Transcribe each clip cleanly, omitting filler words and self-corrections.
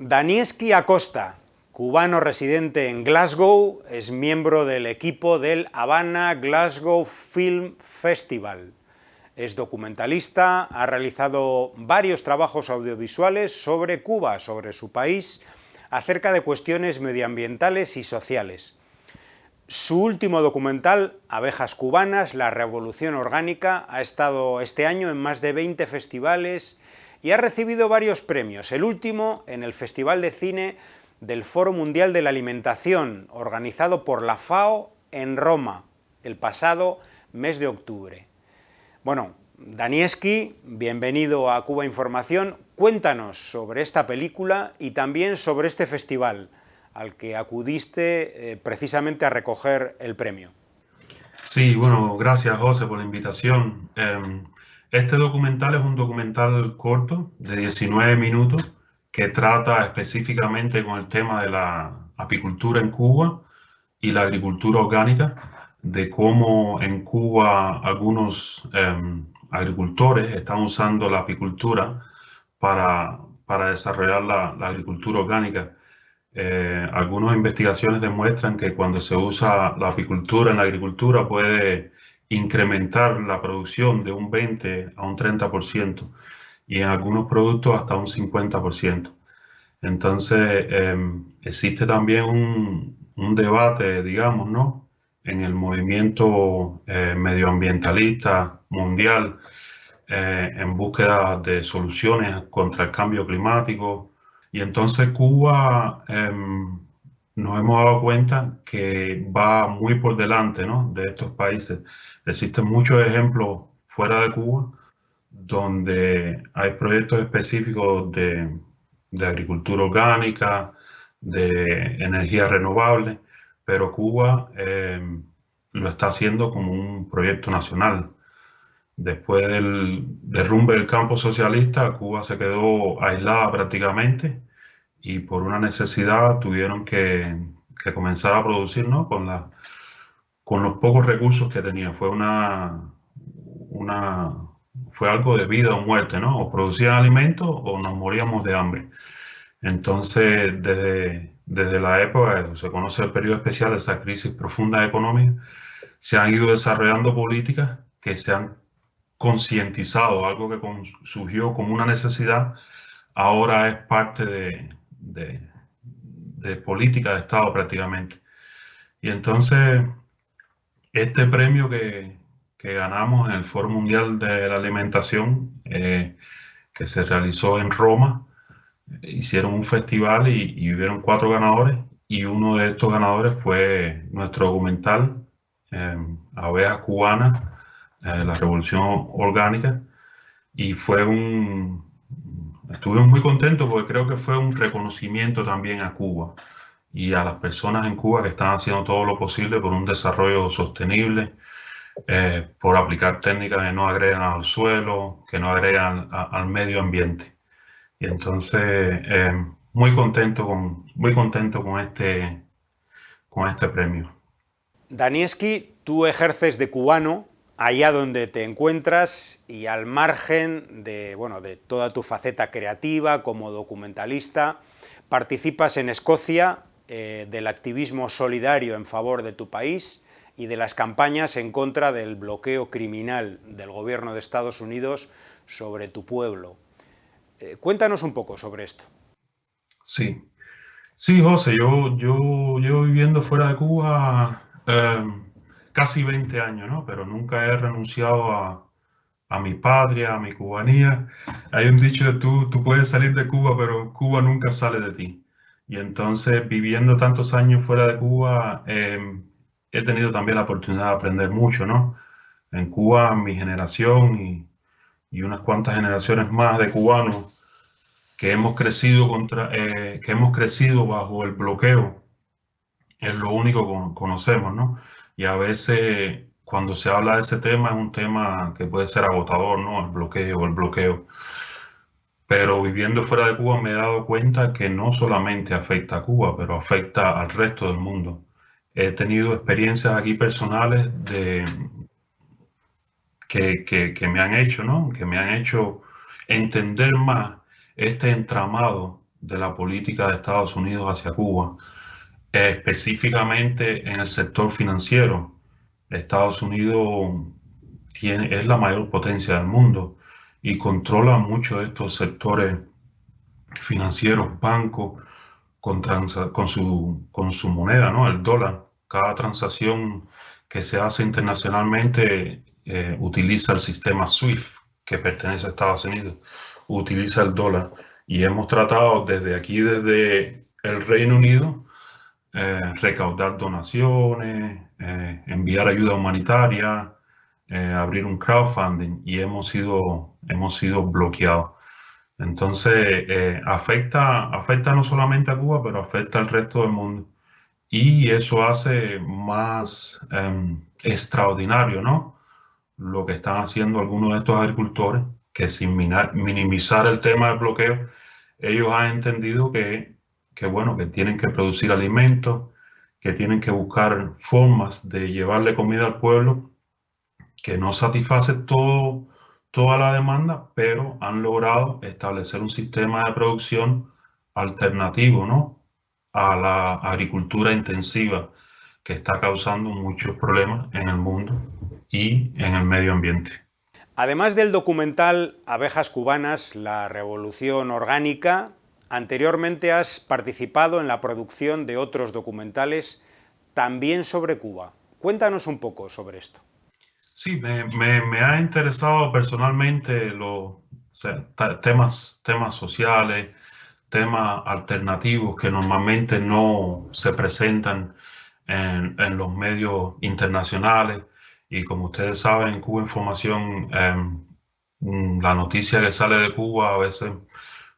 Danieski Acosta, cubano residente en Glasgow, es miembro del equipo del Havana Glasgow Film Festival. Es documentalista, ha realizado varios trabajos audiovisuales sobre Cuba, sobre su país, acerca de cuestiones medioambientales y sociales. Su último documental, Abejas cubanas, la revolución orgánica, ha estado este año en más de 20 festivales y ha recibido varios premios. El último en el Festival de Cine del Foro Mundial de la Alimentación, organizado por la FAO en Roma, el pasado mes de octubre. Bueno, Danieski, bienvenido a Cuba Información. Cuéntanos sobre esta película y también sobre este festival al que acudiste precisamente a recoger el premio. Sí, bueno, gracias José por la invitación. Este documental es un documental corto de 19 minutos que trata específicamente con el tema de la apicultura en Cuba y la agricultura orgánica, de cómo en Cuba algunos agricultores están usando la apicultura para desarrollar la agricultura orgánica. Algunas investigaciones demuestran que cuando se usa la apicultura en la agricultura puede incrementar la producción de un 20 a un 30% y en algunos productos hasta un 50%. Entonces, existe también un debate, digamos, ¿no? En el movimiento medioambientalista mundial en búsqueda de soluciones contra el cambio climático. Y entonces Cuba nos hemos dado cuenta que va muy por delante, ¿no? De estos países. Existen muchos ejemplos fuera de Cuba donde hay proyectos específicos de agricultura orgánica, de energía renovable, pero Cuba lo está haciendo como un proyecto nacional. Después del derrumbe del campo socialista, Cuba se quedó aislada prácticamente y por una necesidad tuvieron que comenzar a producir, ¿no? Con los pocos recursos que tenía. Una, fue algo de vida o muerte, ¿no? O producían alimentos o nos moríamos de hambre. Entonces, desde la época, se conoce el periodo especial, esa crisis profunda económica, se han ido desarrollando políticas que se han concientizado, algo que surgió como una necesidad, ahora es parte de política de Estado prácticamente. Y entonces, este premio que ganamos en el Foro Mundial de la Alimentación, que se realizó en Roma, hicieron un festival y hubieron 4 ganadores, y uno de estos ganadores fue nuestro documental, Abejas cubanas, la revolución orgánica, y estuvimos muy contentos porque creo que fue un reconocimiento también a Cuba y a las personas en Cuba que están haciendo todo lo posible por un desarrollo sostenible, por aplicar técnicas que no agregan al suelo, que no agregan al medio ambiente. Y entonces, muy contento con este premio. Danieski, tú ejerces de cubano allá donde te encuentras y al margen de, bueno, de toda tu faceta creativa como documentalista, participas en Escocia del activismo solidario en favor de tu país y de las campañas en contra del bloqueo criminal del gobierno de Estados Unidos sobre tu pueblo. Cuéntanos un poco sobre esto. Sí, sí, José, yo llevo viviendo fuera de Cuba casi 20 años, ¿no? Pero nunca he renunciado a mi patria, a mi cubanía. Hay un dicho de tú puedes salir de Cuba, pero Cuba nunca sale de ti. Y entonces, viviendo tantos años fuera de Cuba, he tenido también la oportunidad de aprender mucho, ¿no? En Cuba, mi generación y unas cuantas generaciones más de cubanos que hemos crecido bajo el bloqueo, es lo único que conocemos, ¿no? Y a veces cuando se habla de ese tema es un tema que puede ser agotador, ¿no? El bloqueo. Pero viviendo fuera de Cuba me he dado cuenta que no solamente afecta a Cuba, pero afecta al resto del mundo. He tenido experiencias aquí personales que me han hecho, ¿no? Que me han hecho entender más este entramado de la política de Estados Unidos hacia Cuba, específicamente en el sector financiero. Estados Unidos es la mayor potencia del mundo y controla mucho de estos sectores financieros, bancos, con su moneda, ¿no? El dólar. Cada transacción que se hace internacionalmente utiliza el sistema SWIFT, que pertenece a Estados Unidos, utiliza el dólar. Y hemos tratado desde aquí, desde el Reino Unido, recaudar donaciones, enviar ayuda humanitaria, abrir un crowdfunding y hemos sido bloqueados. Entonces, afecta no solamente a Cuba, pero afecta al resto del mundo. Y eso hace más extraordinario, ¿no? Lo que están haciendo algunos de estos agricultores, que sin minimizar el tema del bloqueo, ellos han entendido bueno, que tienen que producir alimentos, que tienen que buscar formas de llevarle comida al pueblo, que no satisface toda la demanda, pero han logrado establecer un sistema de producción alternativo, ¿no? A la agricultura intensiva, que está causando muchos problemas en el mundo y en el medio ambiente. Además del documental Abejas cubanas, la revolución orgánica, anteriormente has participado en la producción de otros documentales también sobre Cuba. Cuéntanos un poco sobre esto. Sí, me ha interesado personalmente temas sociales, temas alternativos que normalmente no se presentan en los medios internacionales. Y como ustedes saben, Cuba Información, la noticia que sale de Cuba a veces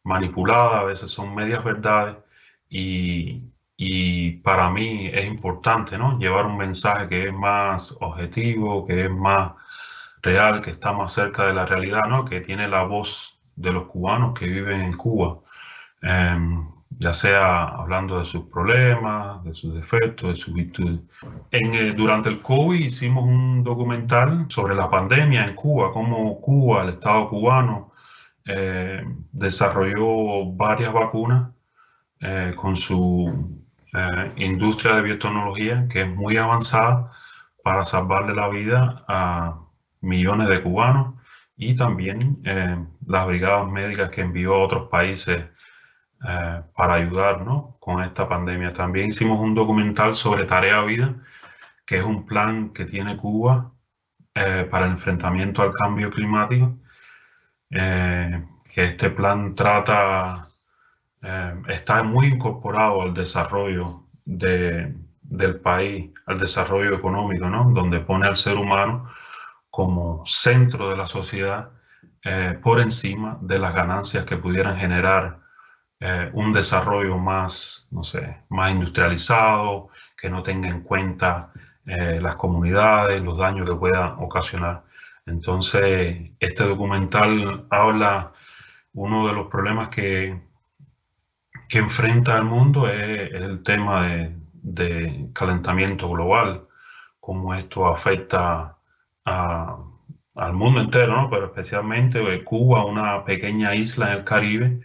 manipulada, a veces son medias verdades. Y para mí es importante, ¿no? Llevar un mensaje que es más objetivo, que es más real, que está más cerca de la realidad, ¿no? Que tiene la voz de los cubanos que viven en Cuba, ya sea hablando de sus problemas, de sus defectos, de sus virtudes. Durante el COVID hicimos un documental sobre la pandemia en Cuba, cómo Cuba, el Estado cubano, desarrolló varias vacunas con su industria de biotecnología, que es muy avanzada, para salvarle la vida a millones de cubanos, y también las brigadas médicas que envió a otros países para ayudar, ¿no? Con esta pandemia. También hicimos un documental sobre Tarea Vida, que es un plan que tiene Cuba para el enfrentamiento al cambio climático, que este plan está muy incorporado al desarrollo del país, al desarrollo económico, ¿no? Donde pone al ser humano como centro de la sociedad, por encima de las ganancias que pudieran generar un desarrollo más, no sé, más industrializado, que no tenga en cuenta las comunidades, los daños que pueda ocasionar. Entonces, este documental habla, uno de los problemas que enfrenta el mundo es el tema de calentamiento global, cómo esto afecta al mundo entero, ¿no? Pero especialmente Cuba, una pequeña isla en el Caribe,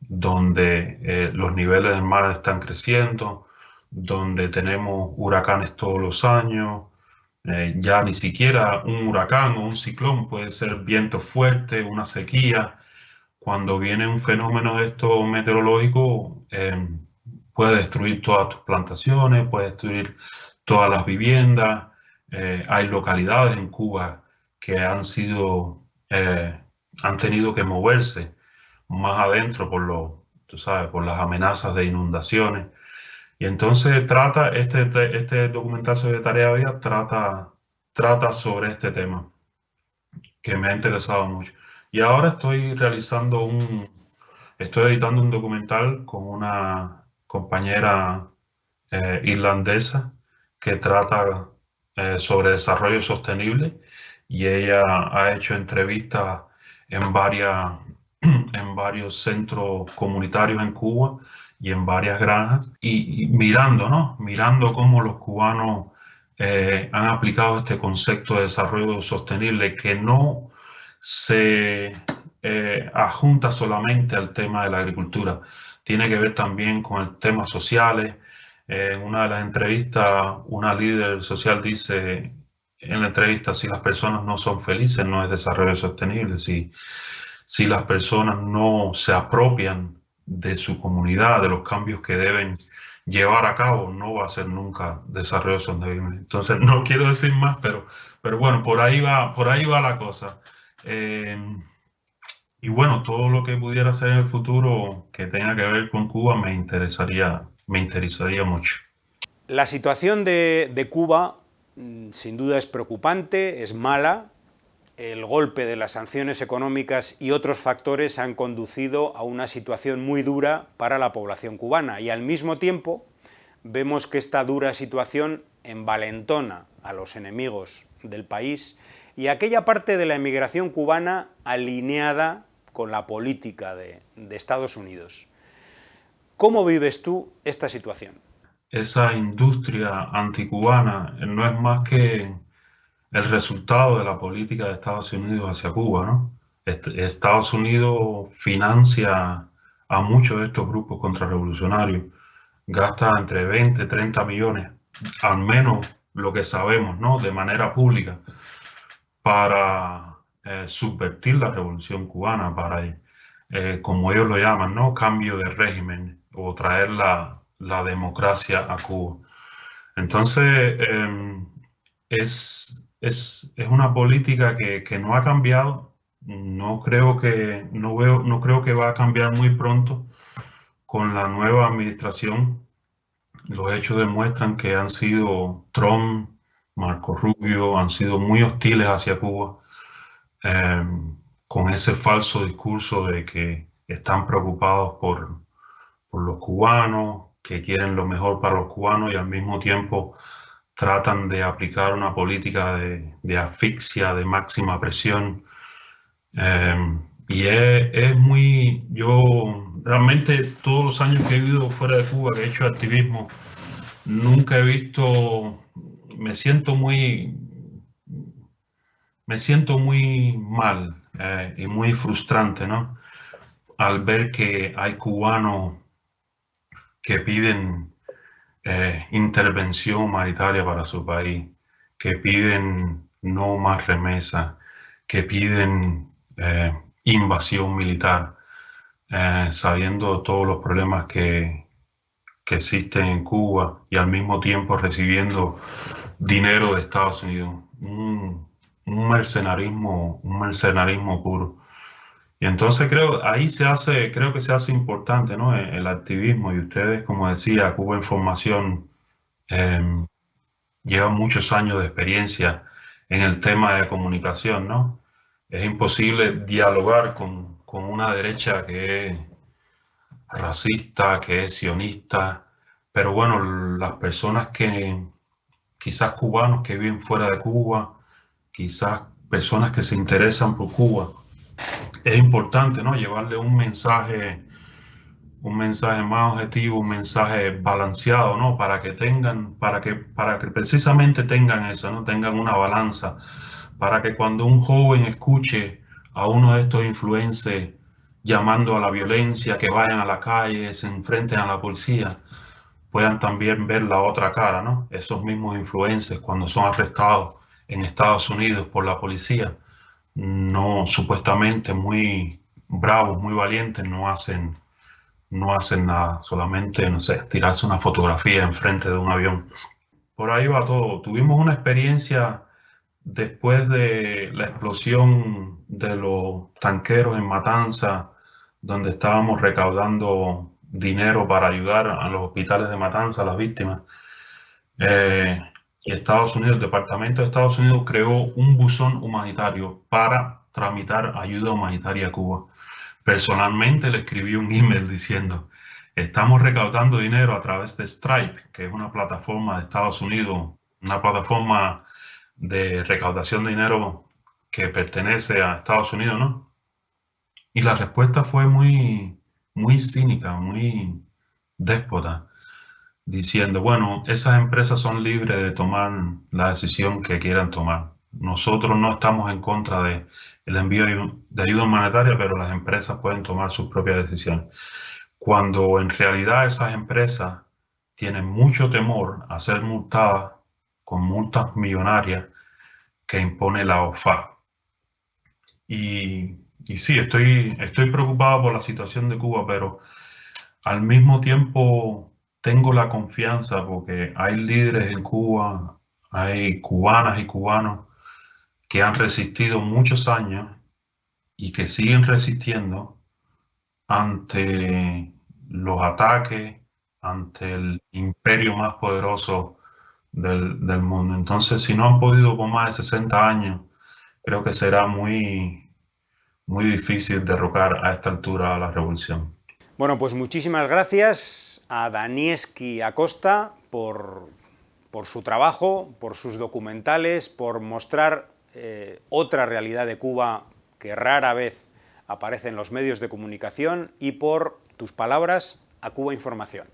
donde los niveles del mar están creciendo, donde tenemos huracanes todos los años. Ya ni siquiera un huracán o un ciclón, puede ser viento fuerte, una sequía. Cuando viene un fenómeno de esto meteorológico, puede destruir todas tus plantaciones, puede destruir todas las viviendas. Hay localidades en Cuba que han tenido que moverse más adentro tú sabes, por las amenazas de inundaciones. Y entonces este documental sobre Tarea Vida trata sobre este tema, que me ha interesado mucho. Y ahora estoy editando un documental con una compañera irlandesa que trata sobre desarrollo sostenible, y ella ha hecho entrevistas en en varios centros comunitarios en Cuba y en varias granjas, y mirando, ¿no? Mirando cómo los cubanos han aplicado este concepto de desarrollo sostenible, que no se adjunta solamente al tema de la agricultura. Tiene que ver también con el temas sociales. En una de las entrevistas, una líder social dice en la entrevista, si las personas no son felices, no es desarrollo sostenible. Si las personas no se apropian de su comunidad, de los cambios que deben llevar a cabo, no va a ser nunca desarrollo sostenible. Entonces, no quiero decir más, pero bueno, por ahí va la cosa. Eh, y bueno, todo lo que pudiera ser en el futuro que tenga que ver con Cuba me interesaría mucho. La situación de Cuba sin duda es preocupante, es mala. El golpe de las sanciones económicas y otros factores han conducido a una situación muy dura para la población cubana y al mismo tiempo vemos que esta dura situación envalentona a los enemigos del país y a aquella parte de la emigración cubana alineada con la política de Estados Unidos. ¿Cómo vives tú esta situación? Esa industria anticubana no es más que el resultado de la política de Estados Unidos hacia Cuba, ¿no? Estados Unidos financia a muchos de estos grupos contrarrevolucionarios, gasta entre 20 y 30 millones, al menos lo que sabemos, ¿no? De manera pública, para subvertir la revolución cubana, para, como ellos lo llaman, ¿no? Cambio de régimen o traer la democracia a Cuba. Entonces, es una política que no ha cambiado. No creo que va a cambiar muy pronto con la nueva administración. Los hechos demuestran que han sido Trump, Marco Rubio, han sido muy hostiles hacia Cuba, eh, con ese falso discurso de que están preocupados por los cubanos, que quieren lo mejor para los cubanos y al mismo tiempo tratan de aplicar una política de asfixia, de máxima presión. Y es muy, yo realmente todos los años que he vivido fuera de Cuba, que he hecho activismo, nunca he visto, me siento muy, me siento muy mal y muy frustrante, ¿no? Al ver que hay cubanos que piden intervención humanitaria para su país, que piden no más remesas, que piden invasión militar, sabiendo todos los problemas que existen en Cuba y al mismo tiempo recibiendo dinero de Estados Unidos. Un mercenarismo puro. Y entonces creo que se hace importante, ¿no? El activismo y ustedes, como decía, Cuba Información eh, lleva muchos años de experiencia en el tema de comunicación, ¿no? Es imposible dialogar con una derecha que es racista, que es sionista, pero bueno, las personas que quizás cubanos que viven fuera de Cuba, quizás personas que se interesan por Cuba, es importante, ¿no? Llevarle un mensaje más objetivo, un mensaje balanceado, ¿no? Para que precisamente tengan eso, ¿no? Tengan una balanza, para que cuando un joven escuche a uno de estos influencers llamando a la violencia, que vayan a la calle, se enfrenten a la policía, puedan también ver la otra cara, ¿no? Esos mismos influencers cuando son arrestados en Estados Unidos por la policía, no supuestamente muy bravos, muy valientes, no hacen nada, solamente, no sé, tirarse una fotografía enfrente de un avión. Por ahí va todo. Tuvimos una experiencia después de la explosión de los tanqueros en Matanza, donde estábamos recaudando dinero para ayudar a los hospitales de Matanza, a las víctimas. Eh, y Estados Unidos, el Departamento de Estados Unidos creó un buzón humanitario para tramitar ayuda humanitaria a Cuba. Personalmente le escribí un email diciendo, estamos recaudando dinero a través de Stripe, que es una plataforma de Estados Unidos, una plataforma de recaudación de dinero que pertenece a Estados Unidos, ¿no? Y la respuesta fue muy cínica, muy déspota, diciendo, bueno, esas empresas son libres de tomar la decisión que quieran tomar. nosotros no estamos en contra de el envío de ayuda humanitaria, pero las empresas pueden tomar sus propias decisiones. Cuando en realidad esas empresas tienen mucho temor a ser multadas con multas millonarias que impone la OFAC. Y sí, estoy preocupado por la situación de Cuba, pero al mismo tiempo tengo la confianza porque hay líderes en Cuba, hay cubanas y cubanos que han resistido muchos años y que siguen resistiendo ante los ataques, ante el imperio más poderoso del mundo. Entonces, si no han podido por más de 60 años, creo que será muy difícil derrocar a esta altura a la revolución. Bueno, pues muchísimas gracias a Danieski Acosta por su trabajo, por sus documentales, por mostrar otra realidad de Cuba que rara vez aparece en los medios de comunicación y por tus palabras a Cuba Información.